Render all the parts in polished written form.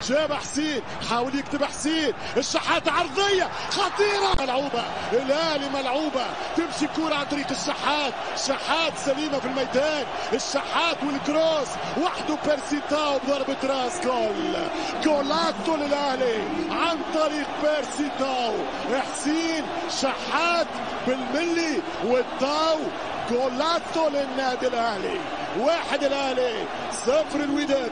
جاب حسين، حاول يكتب حسين، الشحات عرضيه خطيره ملعوبه، الاهلي ملعوبه، تمشي كوره عن طريق الشحات، شحات سليمه في الميدان، الشحات والكروس وحده بيرسيتاو بضربه راس، جولاتو للاهلي عن طريق بيرسيتاو، حسين شحات بالملي والتاو، جولاتو للنادي الاهلي، 1 الاهلي 0 الوداد.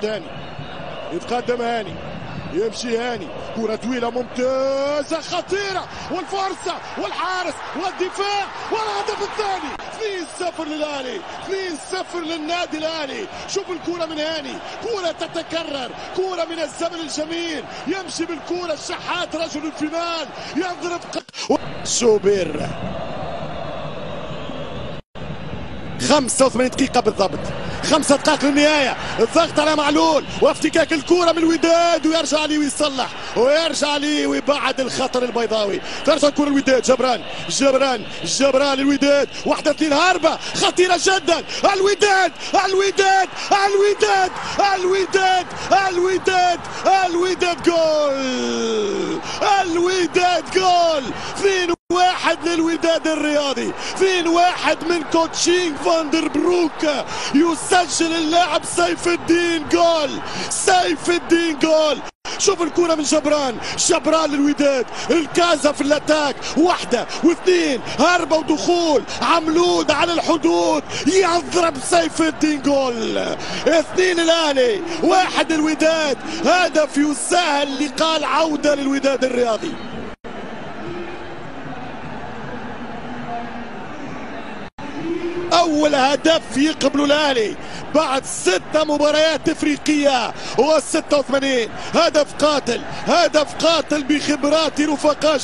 ثاني يتقدم هاني، يمشي هاني، كرة طويلة ممتازة خطيرة، والفرصة والحارس والدفاع والهدف الثاني، 2-0 للأهلي، 2-0 للنادي الأهلي. شوف الكرة من هاني، كرة تتكرر، كرة من الزمن الجميل، يمشي بالكرة الشحات رجل الفينال، يضرب شوبير. 85 دقيقة بالضبط، 5 دقائق للنهاية، الضغط على معلول وافتكاك الكرة من الوداد، ويرجع لي ويصلح ويرجع لي ويبعد الخطر البيضاوي. ترجع الكرة الوداد، جبران الوداد، 1-2 هربة خطيرة جدا، الوداد الوداد الوداد الوداد الوداد الوداد جول، الوداد جول، 2-1 للوداد الرياضي، 2-1 من كوتشينغ فاندر بروك، يسجل اللاعب سيف الدين جول، سيف الدين جول. شوف الكرة من جبران للوداد، الكازا في الاتاك، 1 و2 هربة ودخول، عملود على الحدود، يضرب سيف الدين جول، 2 الاهلي 1 الوداد، هدف يسهل لقاء العودة للوداد الرياضي. أول هدف يقبله الأهلي بعد 6 مباريات إفريقية، هو 86، هدف قاتل بخبرات رفقاء